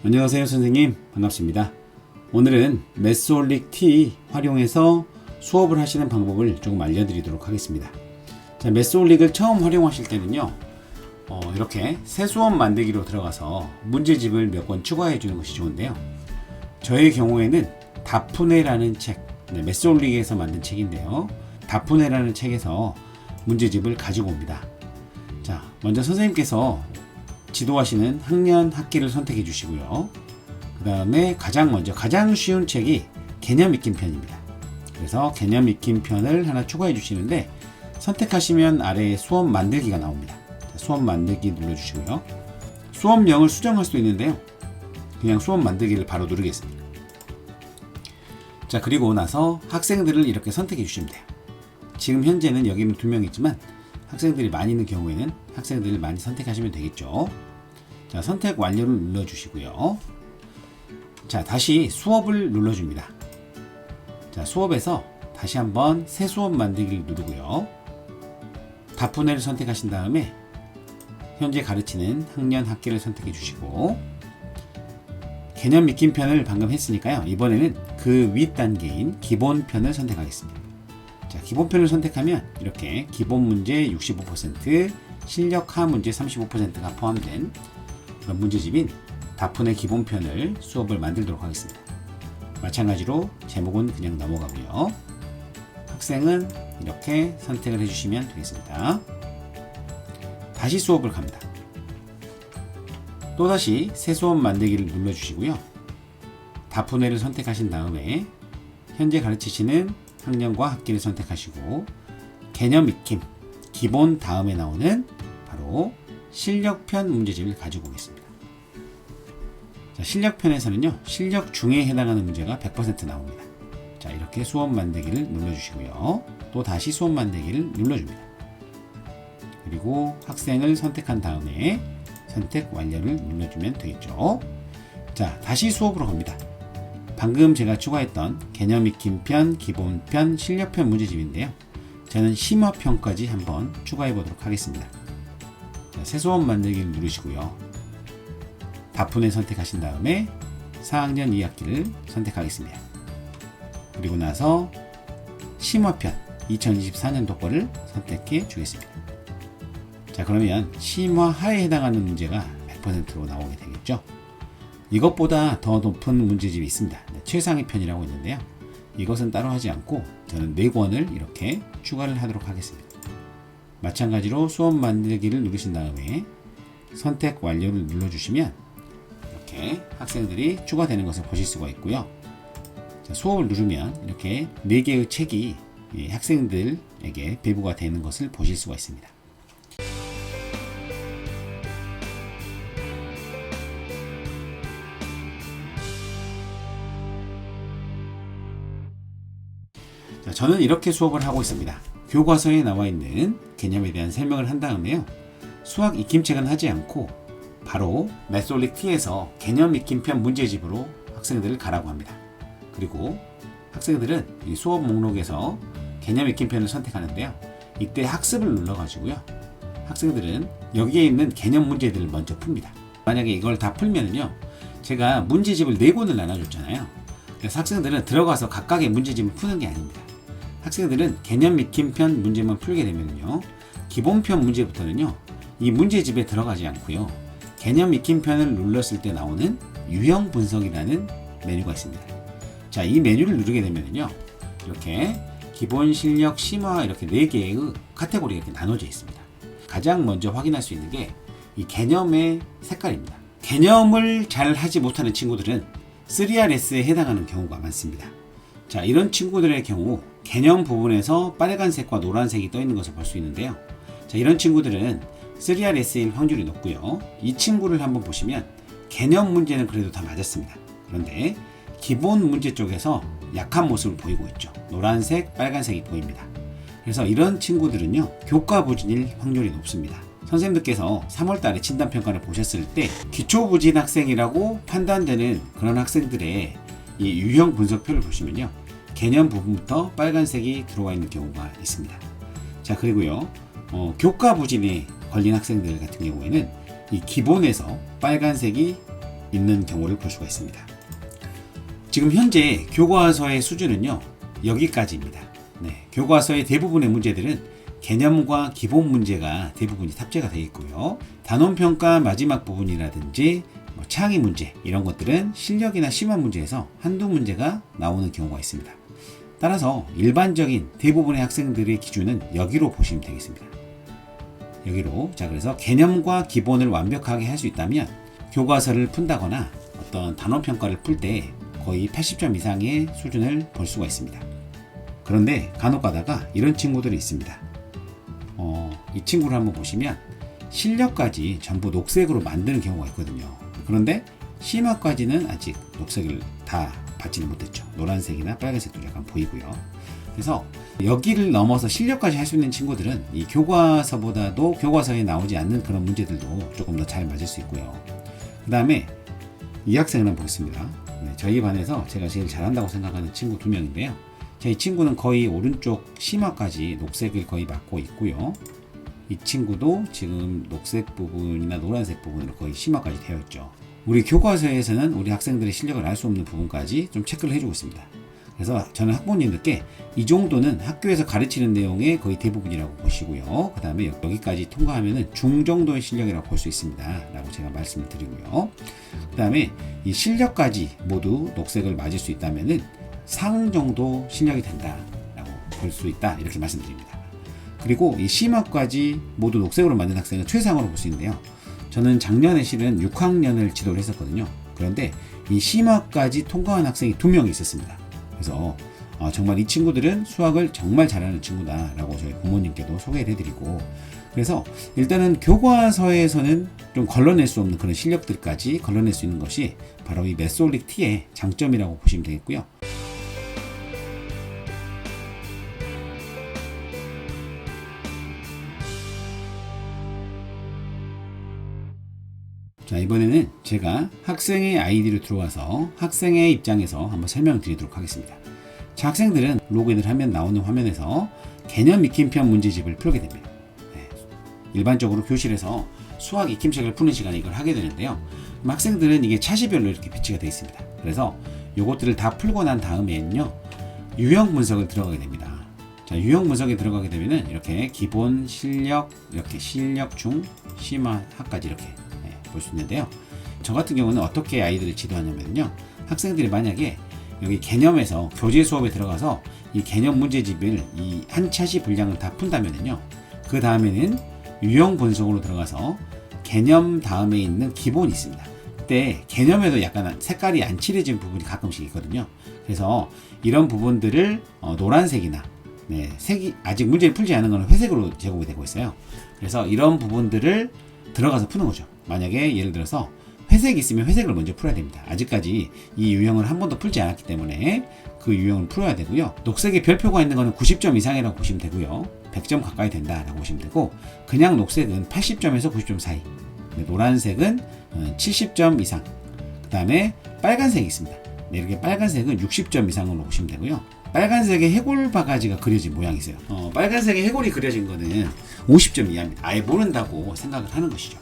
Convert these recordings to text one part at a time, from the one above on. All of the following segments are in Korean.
안녕하세요 선생님, 반갑습니다. 오늘은 매스올릭 T 활용해서 수업을 하시는 방법을 조금 알려드리도록 하겠습니다. 자, 매스올릭을 처음 활용하실 때는요, 이렇게 새 수업 만들기로 들어가서 문제집을 몇 권 추가해 주는 것이 좋은데요. 저의 경우에는 다푸네라는 책, 매스올릭에서 만든 책인데요. 다푸네라는 책에서 문제집을 가지고 옵니다. 자, 먼저 선생님께서 지도하시는 학년 학기를 선택해 주시고요. 그 다음에 가장 쉬운 책이 개념 익힘 편입니다. 그래서 개념 익힘 편을 하나 추가해 주시는데, 선택하시면 아래에 수업 만들기가 나옵니다. 수업 만들기 눌러주시고요. 수업명을 수정할 수도 있는데요, 그냥 수업 만들기를 바로 누르겠습니다. 자, 그리고 나서 학생들을 이렇게 선택해 주시면 돼요. 지금 현재는 여기는 2명 있지만 학생들이 많이 있는 경우에는 학생들을 많이 선택하시면 되겠죠. 자, 선택 완료를 눌러주시고요. 자, 다시 수업을 눌러줍니다. 자, 수업에서 다시 한번 새 수업 만들기를 누르고요. 다푸네를 선택하신 다음에 현재 가르치는 학년 학기를 선택해 주시고, 개념 익힘 편을 방금 했으니까요, 이번에는 그 윗 단계인 기본 편을 선택하겠습니다. 자, 기본 편을 선택하면 이렇게 기본 문제 65%, 실력 하 문제 35%가 포함된 그런 문제집인 다푸네 기본 편을 수업을 만들도록 하겠습니다. 마찬가지로 제목은 그냥 넘어가고요. 학생은 이렇게 선택을 해주시면 되겠습니다. 다시 수업을 갑니다. 또다시 새 수업 만들기를 눌러주시고요. 다푸네를 선택하신 다음에 현재 가르치시는 학년과 학기를 선택하시고, 개념 익힘 기본 다음에 나오는 바로 실력편 문제집을 가지고 오겠습니다. 자, 실력편에서는요, 실력 중에 해당하는 문제가 100% 나옵니다. 자, 이렇게 수업 만들기를 눌러주시고요. 또 다시 수업 만들기를 눌러줍니다. 그리고 학생을 선택한 다음에 선택 완료를 눌러주면 되겠죠. 자, 다시 수업으로 갑니다. 방금 제가 추가했던 개념 익힘 편, 기본 편, 실력편 문제집인데요. 저는 심화편까지 한번 추가해 보도록 하겠습니다. 자, 새 수업 만들기를 누르시고요. 다푸네 선택하신 다음에 4학년 2학기를 선택하겠습니다. 그리고 나서 심화편 2024년도 거를 선택해 주겠습니다. 자, 그러면 심화하에 해당하는 문제가 100%로 나오게 되겠죠. 이것보다 더 높은 문제집이 있습니다. 최상위 편이라고 있는데요, 이것은 따로 하지 않고 저는 4권을 이렇게 추가를 하도록 하겠습니다. 마찬가지로 수업 만들기를 누르신 다음에 선택 완료를 눌러주시면 이렇게 학생들이 추가되는 것을 보실 수가 있고요. 자, 수업을 누르면 이렇게 4개의 책이 학생들에게 배부가 되는 것을 보실 수가 있습니다. 자, 저는 이렇게 수업을 하고 있습니다. 교과서에 나와 있는 개념에 대한 설명을 한 다음에요, 수학 익힘책은 하지 않고 바로 매스올릭 T에서 개념 익힘편 문제집으로 학생들을 가라고 합니다. 그리고 학생들은 이 수업 목록에서 개념 익힘편을 선택하는데요, 이때 학습을 눌러가지고요, 학생들은 여기에 있는 개념 문제들을 먼저 풉니다. 만약에 이걸 다 풀면은요, 제가 문제집을 4권을 나눠줬잖아요. 그래서 학생들은 들어가서 각각의 문제집을 푸는 게 아닙니다. 학생들은 개념 익힘편 문제만 풀게 되면요, 기본편 문제부터는요, 이 문제집에 들어가지 않고요, 개념 익힘편을 눌렀을 때 나오는 유형 분석이라는 메뉴가 있습니다. 자, 이 메뉴를 누르게 되면요, 이렇게 기본, 실력, 심화 이렇게 4개의 카테고리가 이렇게 나눠져 있습니다. 가장 먼저 확인할 수 있는 게 이 개념의 색깔입니다. 개념을 잘 하지 못하는 친구들은 3RS에 해당하는 경우가 많습니다. 자, 이런 친구들의 경우 개념 부분에서 빨간색과 노란색이 떠 있는 것을 볼 수 있는데요. 자, 이런 친구들은 3RS일 확률이 높고요. 이 친구를 한번 보시면 개념 문제는 그래도 다 맞았습니다. 그런데 기본 문제 쪽에서 약한 모습을 보이고 있죠. 노란색, 빨간색이 보입니다. 그래서 이런 친구들은요, 교과부진일 확률이 높습니다. 선생님들께서 3월달에 진단평가를 보셨을 때 기초부진 학생이라고 판단되는 그런 학생들의 이 유형 분석표를 보시면요, 개념 부분부터 빨간색이 들어와 있는 경우가 있습니다. 자, 그리고요, 교과부진에 걸린 학생들 같은 경우에는 이 기본에서 빨간색이 있는 경우를 볼 수가 있습니다. 지금 현재 교과서의 수준은요, 여기까지입니다. 교과서의 대부분의 문제들은 개념과 기본 문제가 대부분이 탑재가 되어 있고요. 단원평가 마지막 부분이라든지 창의 문제 이런 것들은 실력이나 심화 문제에서 한두 문제가 나오는 경우가 있습니다. 따라서 일반적인 대부분의 학생들의 기준은 여기로 보시면 되겠습니다. 여기로. 자, 그래서 개념과 기본을 완벽하게 할 수 있다면 교과서를 푼다거나 어떤 단원평가를 풀 때 거의 80점 이상의 수준을 볼 수가 있습니다. 그런데 간혹 가다가 이런 친구들이 있습니다. 이 친구를 한번 보시면 실력까지 전부 녹색으로 만드는 경우가 있거든요. 그런데 심화까지는 아직 녹색을 다 받지는 못했죠. 노란색이나 빨간색도 약간 보이고요. 그래서 여기를 넘어서 실력까지 할 수 있는 친구들은 이 교과서보다도 교과서에 나오지 않는 그런 문제들도 조금 더 잘 맞을 수 있고요. 그 다음에 이 학생을 한번 보겠습니다. 저희 반에서 제가 제일 잘한다고 생각하는 친구 2명인데요. 이 친구는 거의 오른쪽 심화까지 녹색을 거의 맡고 있고요. 이 친구도 지금 녹색 부분이나 노란색 부분으로 거의 심화까지 되어 있죠. 우리 교과서에서는 우리 학생들의 실력을 알 수 없는 부분까지 좀 체크를 해주고 있습니다. 그래서 저는 학부모님들께 이 정도는 학교에서 가르치는 내용의 거의 대부분이라고 보시고요. 그 다음에 여기까지 통과하면 중 정도의 실력이라고 볼 수 있습니다. 라고 제가 말씀을 드리고요. 그 다음에 이 실력까지 모두 녹색을 맞을 수 있다면 상 정도 실력이 된다라고 볼 수 있다. 이렇게 말씀드립니다. 그리고 이 심화까지 모두 녹색으로 만든 학생은 최상으로 볼 수 있는데요. 저는 작년에 실은 6학년을 지도를 했었거든요. 그런데 이 심화까지 통과한 학생이 2명이 있었습니다. 그래서 정말 이 친구들은 수학을 정말 잘하는 친구다라고 저희 부모님께도 소개를 해드리고, 그래서 일단은 교과서에서는 좀 걸러낼 수 없는 그런 실력들까지 걸러낼 수 있는 것이 바로 이 메소릭 T의 장점이라고 보시면 되겠고요. 자, 이번에는 제가 학생의 아이디로 들어와서 학생의 입장에서 한번 설명을 드리도록 하겠습니다. 자, 학생들은 로그인을 하면 나오는 화면에서 개념 익힘편 문제집을 풀게 됩니다. 일반적으로 교실에서 수학 익힘책을 푸는 시간에 이걸 하게 되는데요. 학생들은 이게 차시별로 이렇게 배치가 되어 있습니다. 그래서 이것들을 다 풀고 난 다음에는요, 유형 분석을 들어가게 됩니다. 자, 유형 분석에 들어가게 되면은 이렇게 기본, 실력, 이렇게 실력 중, 심화, 학까지 이렇게 볼 수 있는데요. 저 같은 경우는 어떻게 아이들을 지도하냐면요, 학생들이 만약에 여기 개념에서 교재 수업에 들어가서 이 개념 문제집을 이 한 차시 분량을 다 푼다면요, 그 다음에는 유형 분석으로 들어가서 개념 다음에 있는 기본이 있습니다. 그때 개념에도 약간 색깔이 안 칠해진 부분이 가끔씩 있거든요. 그래서 이런 부분들을 노란색이나 색이 아직 문제를 풀지 않은 것은 회색으로 제공이 되고 있어요. 그래서 이런 부분들을 들어가서 푸는 거죠. 만약에 예를 들어서 회색이 있으면 회색을 먼저 풀어야 됩니다. 아직까지 이 유형을 한 번도 풀지 않았기 때문에 그 유형을 풀어야 되고요. 녹색에 별표가 있는 거는 90점 이상이라고 보시면 되고요. 100점 가까이 된다라고 보시면 되고, 그냥 녹색은 80점에서 90점 사이, 노란색은 70점 이상, 그 다음에 빨간색이 있습니다. 이렇게 빨간색은 60점 이상으로 보시면 되고요. 빨간색에 해골 바가지가 그려진 모양이 있어요. 빨간색에 해골이 그려진 거는 50점 이하입니다. 아예 모른다고 생각을 하는 것이죠.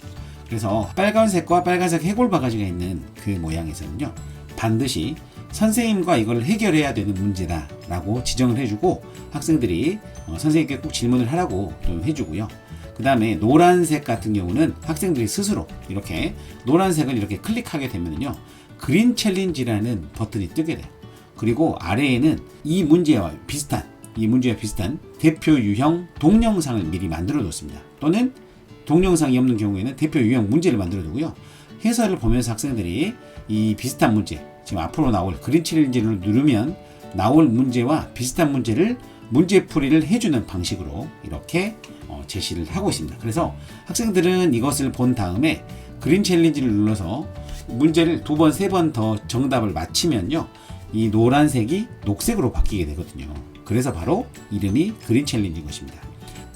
그래서 빨간색과 빨간색 해골 바가지가 있는 그 모양에서는요, 반드시 선생님과 이걸 해결해야 되는 문제다 라고 지정을 해주고, 학생들이 선생님께 꼭 질문을 하라고 좀 해주고요. 그 다음에 노란색 같은 경우는 학생들이 스스로 이렇게 노란색을 이렇게 클릭하게 되면요, 그린 챌린지라는 버튼이 뜨게 돼요. 그리고 아래에는 이 문제와 비슷한 대표 유형 동영상을 미리 만들어 뒀습니다. 또는 동영상이 없는 경우에는 대표 유형 문제를 만들어 두고요. 해설을 보면서 학생들이 이 비슷한 문제, 지금 앞으로 나올 그린 챌린지를 누르면 나올 문제와 비슷한 문제를 문제풀이를 해주는 방식으로 이렇게 제시를 하고 있습니다. 그래서 학생들은 이것을 본 다음에 그린 챌린지를 눌러서 문제를 2번, 3번 더 정답을 맞히면요, 이 노란색이 녹색으로 바뀌게 되거든요. 그래서 바로 이름이 그린 챌린지인 것입니다.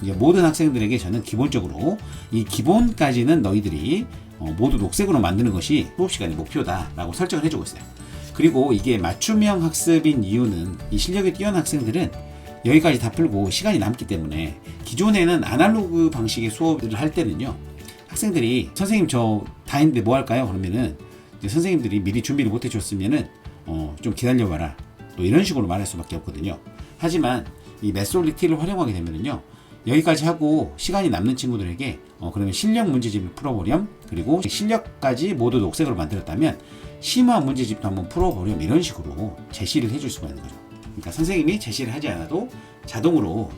이제 모든 학생들에게 저는 기본적으로 이 기본까지는 너희들이 모두 녹색으로 만드는 것이 수업 시간의 목표다라고 설정을 해주고 있어요. 그리고 이게 맞춤형 학습인 이유는 이 실력이 뛰어난 학생들은 여기까지 다 풀고 시간이 남기 때문에, 기존에는 아날로그 방식의 수업을 할 때는요, 학생들이 선생님 저 다 했는데 뭐 할까요? 그러면은 이제 선생님들이 미리 준비를 못 해줬으면은 좀 기다려봐라, 또 이런 식으로 말할 수밖에 없거든요. 하지만 이 메솔릭 T를 활용하게 되면은요, 여기까지 하고 시간이 남는 친구들에게 그러면 실력 문제집을 풀어보렴, 그리고 실력까지 모두 녹색으로 만들었다면 심화 문제집도 한번 풀어보렴, 이런 식으로 제시를 해줄 수가 있는 거죠. 그러니까 선생님이 제시를 하지 않아도 자동으로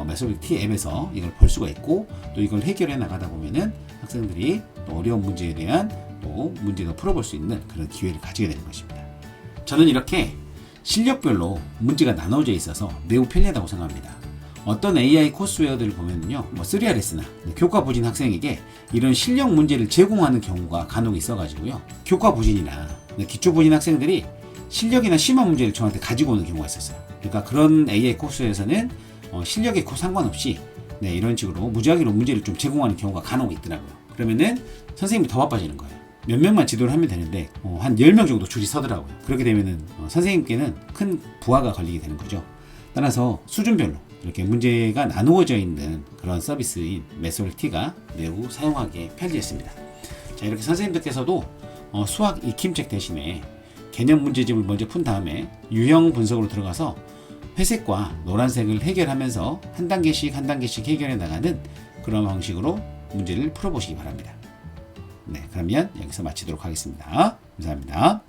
메솔릭 T 앱에서 이걸 볼 수가 있고, 또 이걸 해결해 나가다 보면은 학생들이 또 어려운 문제에 대한 또 문제도 풀어볼 수 있는 그런 기회를 가지게 되는 것입니다. 저는 이렇게 실력별로 문제가 나눠져 있어서 매우 편리하다고 생각합니다. 어떤 AI 코스웨어들을 보면요, 3RS나 교과 부진 학생에게 이런 실력 문제를 제공하는 경우가 간혹 있어가지고요, 교과 부진이나 기초 부진 학생들이 실력이나 심화 문제를 저한테 가지고 오는 경우가 있었어요. 그러니까 그런 AI 코스에서는 실력에 상관없이 이런 식으로 무작위로 문제를 좀 제공하는 경우가 간혹 있더라고요. 그러면은 선생님이 더 바빠지는 거예요. 몇 명만 지도를 하면 되는데 한 10명 정도 줄이 서더라고요. 그렇게 되면은 선생님께는 큰 부하가 걸리게 되는 거죠. 따라서 수준별로 이렇게 문제가 나누어져 있는 그런 서비스인 메솔릭 T가 매우 사용하기에 편리했습니다. 자, 이렇게 선생님들께서도 수학 익힘책 대신에 개념 문제집을 먼저 푼 다음에 유형 분석으로 들어가서 회색과 노란색을 해결하면서 한 단계씩 해결해 나가는 그런 방식으로 문제를 풀어보시기 바랍니다. 네, 그러면 여기서 마치도록 하겠습니다. 감사합니다.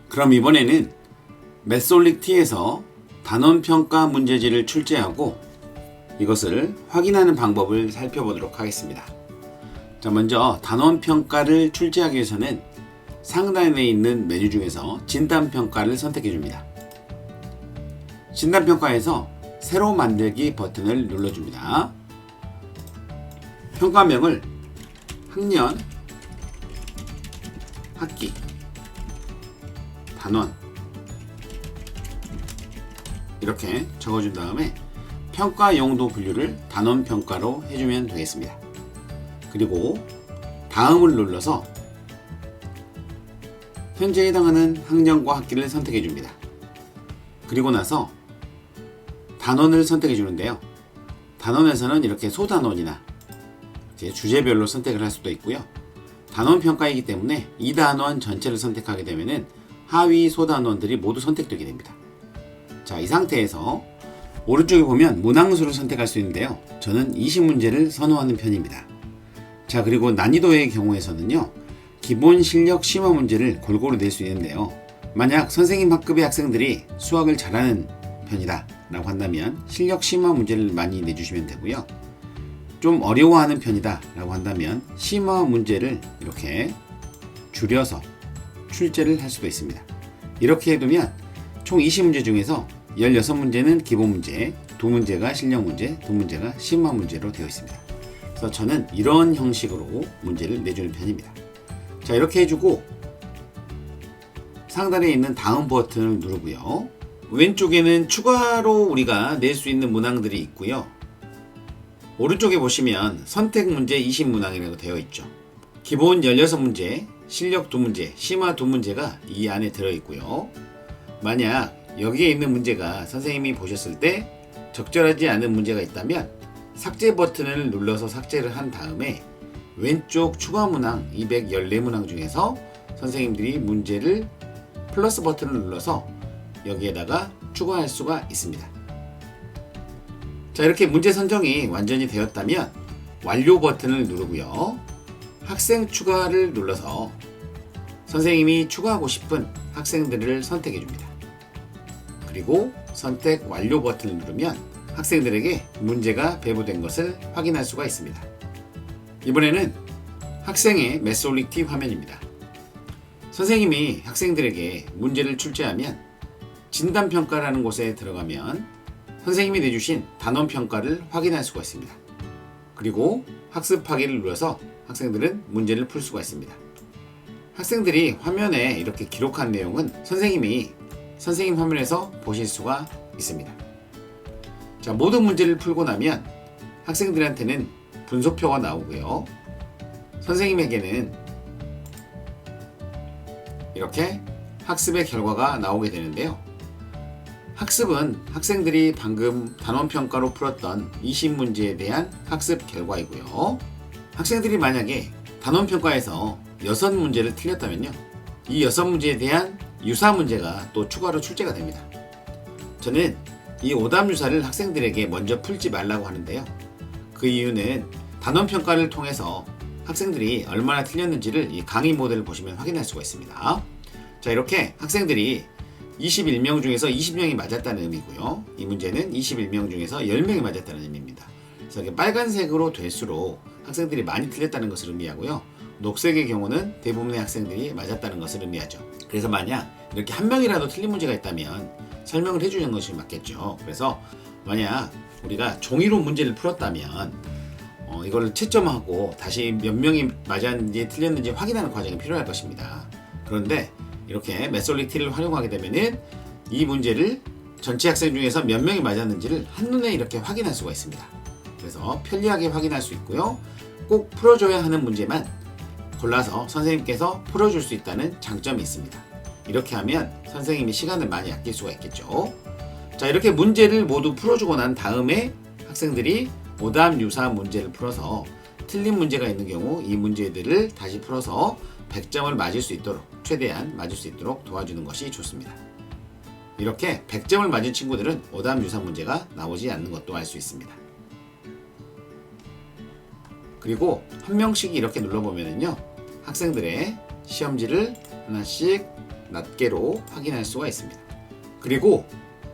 그럼 이번에는 메솔릭 T에서 단원평가 문제지를 출제하고 이것을 확인하는 방법을 살펴보도록 하겠습니다. 자, 먼저 단원평가를 출제하기 위해서는 상단에 있는 메뉴 중에서 진단평가를 선택해 줍니다. 진단평가에서 새로 만들기 버튼을 눌러줍니다. 평가명을 학년, 학기, 단원 이렇게 적어준 다음에 평가 용도 분류를 단원평가로 해주면 되겠습니다. 그리고 다음을 눌러서 현재 해당하는 학년과 학기를 선택해 줍니다. 그리고 나서 단원을 선택해 주는데요. 단원에서는 이렇게 소단원이나 주제별로 선택을 할 수도 있고요. 단원평가이기 때문에 이 단원 전체를 선택하게 되면은 하위 소단원들이 모두 선택되게 됩니다. 자, 이 상태에서 오른쪽에 보면 문항수를 선택할 수 있는데요. 저는 20문제를 선호하는 편입니다. 자, 그리고 난이도의 경우에서는요, 기본 실력 심화 문제를 골고루 낼 수 있는데요. 만약 선생님 학급의 학생들이 수학을 잘하는 편이다 라고 한다면 실력 심화 문제를 많이 내주시면 되고요. 좀 어려워하는 편이다 라고 한다면 심화 문제를 이렇게 줄여서 출제를 할 수도 있습니다. 이렇게 해두면 총 20문제 중에서 16문제는 기본 문제, 2문제가 실력 문제, 2문제가 심화 문제로 되어 있습니다. 그래서 저는 이런 형식으로 문제를 내주는 편입니다. 자, 이렇게 해주고 상단에 있는 다음 버튼을 누르고요. 왼쪽에는 추가로 우리가 낼 수 있는 문항들이 있고요. 오른쪽에 보시면 선택 문제 20문항이라고 되어 있죠. 기본 16문제, 실력 2문제, 심화 2문제가 이 안에 들어있고요. 만약 여기에 있는 문제가 선생님이 보셨을 때 적절하지 않은 문제가 있다면 삭제 버튼을 눌러서 삭제를 한 다음에 왼쪽 추가 문항 214문항 중에서 선생님들이 문제를 플러스 버튼을 눌러서 여기에다가 추가할 수가 있습니다. 자, 이렇게 문제 선정이 완전히 되었다면 완료 버튼을 누르고요. 학생 추가를 눌러서 선생님이 추가하고 싶은 학생들을 선택해 줍니다. 그리고 선택 완료 버튼을 누르면 학생들에게 문제가 배부된 것을 확인할 수가 있습니다. 이번에는 학생의 메솔릭 T 화면입니다. 선생님이 학생들에게 문제를 출제하면 진단평가라는 곳에 들어가면 선생님이 내주신 단원평가를 확인할 수가 있습니다. 그리고 학습하기를 눌러서 학생들은 문제를 풀 수가 있습니다. 학생들이 화면에 이렇게 기록한 내용은 선생님이 선생님 화면에서 보실 수가 있습니다. 자, 모든 문제를 풀고 나면 학생들한테는 분소표가 나오고요. 선생님에게는 이렇게 학습의 결과가 나오게 되는데요. 학습은 학생들이 방금 단원평가로 풀었던 20문제에 대한 학습 결과이고요. 학생들이 만약에 단원평가에서 6문제를 틀렸다면요, 이 6문제에 대한 유사 문제가 또 추가로 출제가 됩니다. 저는 이 오답유사를 학생들에게 먼저 풀지 말라고 하는데요. 그 이유는 단원평가를 통해서 학생들이 얼마나 틀렸는지를 이 강의 모델을 보시면 확인할 수가 있습니다. 자, 이렇게 학생들이 21명 중에서 20명이 맞았다는 의미고요. 이 문제는 21명 중에서 10명이 맞았다는 의미입니다. 그래서 이렇게 빨간색으로 될수록 학생들이 많이 틀렸다는 것을 의미하고요. 녹색의 경우는 대부분의 학생들이 맞았다는 것을 의미하죠. 그래서 만약 이렇게 한 명이라도 틀린 문제가 있다면 설명을 해주는 것이 맞겠죠. 그래서 만약 우리가 종이로 문제를 풀었다면 이걸 채점하고 다시 몇 명이 맞았는지 틀렸는지 확인하는 과정이 필요할 것입니다. 그런데 이렇게 메솔릭 T를 활용하게 되면은 이 문제를 전체 학생 중에서 몇 명이 맞았는지를 한눈에 이렇게 확인할 수가 있습니다. 그래서 편리하게 확인할 수 있고요. 꼭 풀어줘야 하는 문제만 골라서 선생님께서 풀어줄 수 있다는 장점이 있습니다. 이렇게 하면 선생님이 시간을 많이 아낄 수가 있겠죠. 자, 이렇게 문제를 모두 풀어주고 난 다음에 학생들이 오답 유사 문제를 풀어서 틀린 문제가 있는 경우 이 문제들을 다시 풀어서 100점을 맞을 수 있도록, 최대한 맞을 수 있도록 도와주는 것이 좋습니다. 이렇게 100점을 맞은 친구들은 오답 유사 문제가 나오지 않는 것도 알 수 있습니다. 그리고 한 명씩 이렇게 눌러보면요, 학생들의 시험지를 하나씩 낱개로 확인할 수가 있습니다. 그리고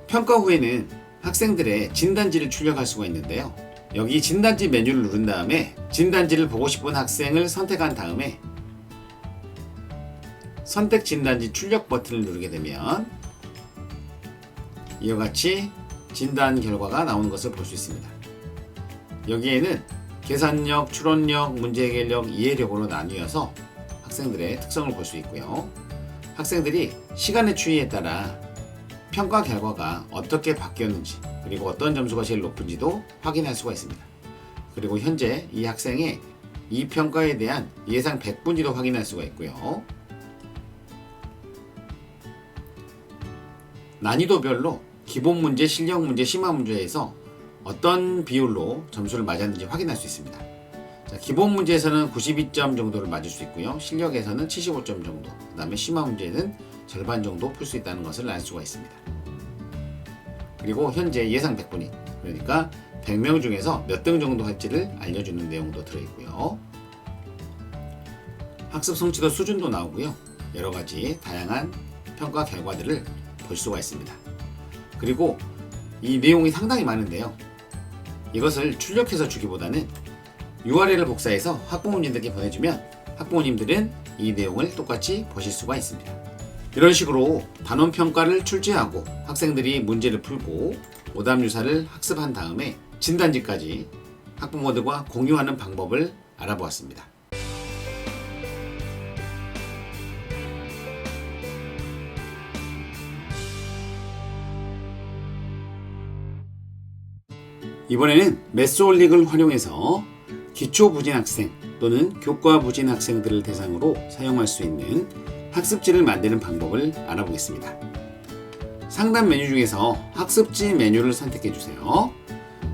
평가 후에는 학생들의 진단지를 출력할 수가 있는데요. 여기 진단지 메뉴를 누른 다음에 진단지를 보고 싶은 학생을 선택한 다음에 선택 진단지 출력 버튼을 누르게 되면 이와 같이 진단 결과가 나오는 것을 볼 수 있습니다. 여기에는 계산력, 추론력, 문제 해결력, 이해력으로 나뉘어서 학생들의 특성을 볼 수 있고요. 학생들이 시간의 추이에 따라 평가 결과가 어떻게 바뀌었는지, 그리고 어떤 점수가 제일 높은지도 확인할 수가 있습니다. 그리고 현재 이 학생의 이 평가에 대한 예상 100분지도 확인할 수가 있고요. 난이도별로 기본 문제, 실력 문제, 심화 문제에서 어떤 비율로 점수를 맞았는지 확인할 수 있습니다. 자, 기본 문제에서는 92점 정도를 맞을 수 있고요. 실력에서는 75점 정도, 그 다음에 심화 문제는 절반 정도 풀 수 있다는 것을 알 수가 있습니다. 그리고 현재 예상 100분위, 그러니까 100명 중에서 몇 등 정도 할지를 알려주는 내용도 들어있고요. 학습 성취도 수준도 나오고요. 여러가지 다양한 평가 결과들을 볼 수가 있습니다. 그리고 이 내용이 상당히 많은데요. 이것을 출력해서 주기보다는 URL을 복사해서 학부모님들께 보내주면 학부모님들은 이 내용을 똑같이 보실 수가 있습니다. 이런 식으로 단원평가를 출제하고 학생들이 문제를 풀고 오답유사를 학습한 다음에 진단지까지 학부모들과 공유하는 방법을 알아보았습니다. 이번에는 메소올릭을 활용해서 기초부진 학생 또는 교과부진 학생들을 대상으로 사용할 수 있는 학습지를 만드는 방법을 알아보겠습니다. 상단 메뉴 중에서 학습지 메뉴를 선택해 주세요.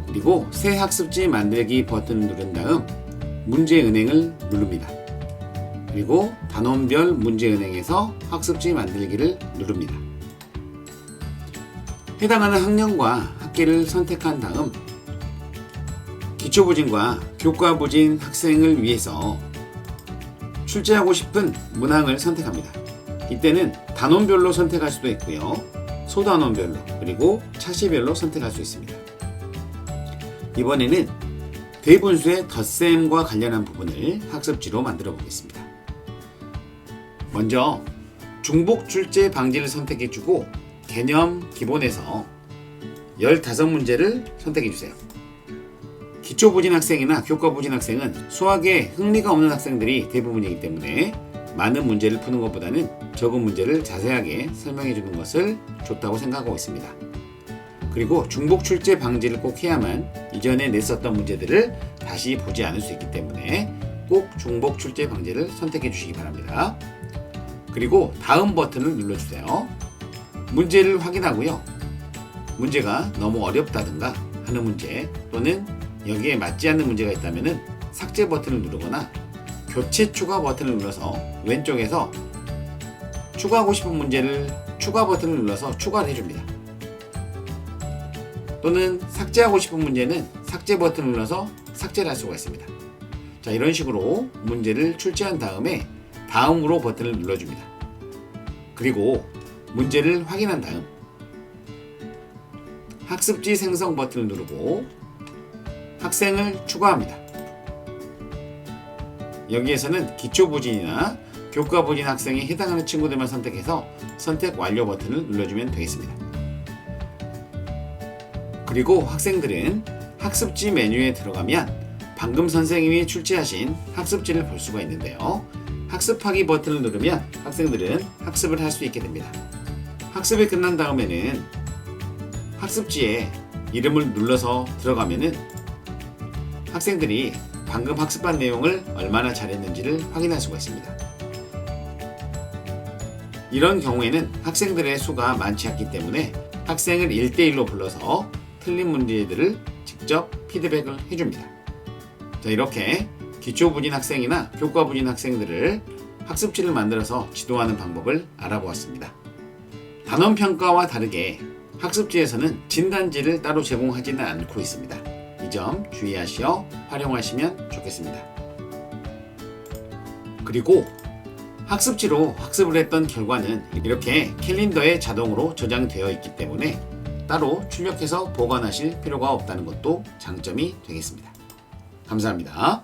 그리고 새 학습지 만들기 버튼을 누른 다음 문제은행을 누릅니다. 그리고 단원별 문제은행에서 학습지 만들기를 누릅니다. 해당하는 학년과 학기를 선택한 다음 기초부진과 교과부진 학생을 위해서 출제하고 싶은 문항을 선택합니다. 이때는 단원별로 선택할 수도 있고요. 소단원별로, 그리고 차시별로 선택할 수 있습니다. 이번에는 대분수의 덧셈과 관련한 부분을 학습지로 만들어 보겠습니다. 먼저 중복 출제 방지를 선택해주고 개념 기본에서 15문제를 선택해주세요. 기초부진 학생이나 교과부진 학생은 수학에 흥미가 없는 학생들이 대부분이기 때문에 많은 문제를 푸는 것보다는 적은 문제를 자세하게 설명해 주는 것을 좋다고 생각하고 있습니다. 그리고 중복 출제 방지를 꼭 해야만 이전에 냈었던 문제들을 다시 보지 않을 수 있기 때문에 꼭 중복 출제 방지를 선택해 주시기 바랍니다. 그리고 다음 버튼을 눌러주세요. 문제를 확인하고요. 문제가 너무 어렵다든가 하는 문제, 또는 여기에 맞지 않는 문제가 있다면 삭제 버튼을 누르거나 교체 추가 버튼을 눌러서 왼쪽에서 추가하고 싶은 문제를 추가 버튼을 눌러서 추가를 해줍니다. 또는 삭제하고 싶은 문제는 삭제 버튼을 눌러서 삭제를 할 수가 있습니다. 자, 이런 식으로 문제를 출제한 다음에 다음으로 버튼을 눌러줍니다. 그리고 문제를 확인한 다음 학습지 생성 버튼을 누르고 학생을 추가합니다. 여기에서는 기초부진이나 교과부진 학생에 해당하는 친구들만 선택해서 선택 완료 버튼을 눌러주면 되겠습니다. 그리고 학생들은 학습지 메뉴에 들어가면 방금 선생님이 출제하신 학습지를 볼 수가 있는데요. 학습하기 버튼을 누르면 학생들은 학습을 할 수 있게 됩니다. 학습이 끝난 다음에는 학습지에 이름을 눌러서 들어가면은 학생들이 방금 학습한 내용을 얼마나 잘했는지를 확인할 수가 있습니다. 이런 경우에는 학생들의 수가 많지 않기 때문에 학생을 1대1로 불러서 틀린 문제들을 직접 피드백을 해줍니다. 자, 이렇게 기초부진 학생이나 교과부진 학생들을 학습지를 만들어서 지도하는 방법을 알아보았습니다. 단원평가와 다르게 학습지에서는 진단지를 따로 제공하지는 않고 있습니다. 이 점 주의하시어 활용하시면 좋겠습니다. 그리고 학습지로 학습을 했던 결과는 이렇게 캘린더에 자동으로 저장되어 있기 때문에 따로 출력해서 보관하실 필요가 없다는 것도 장점이 되겠습니다. 감사합니다.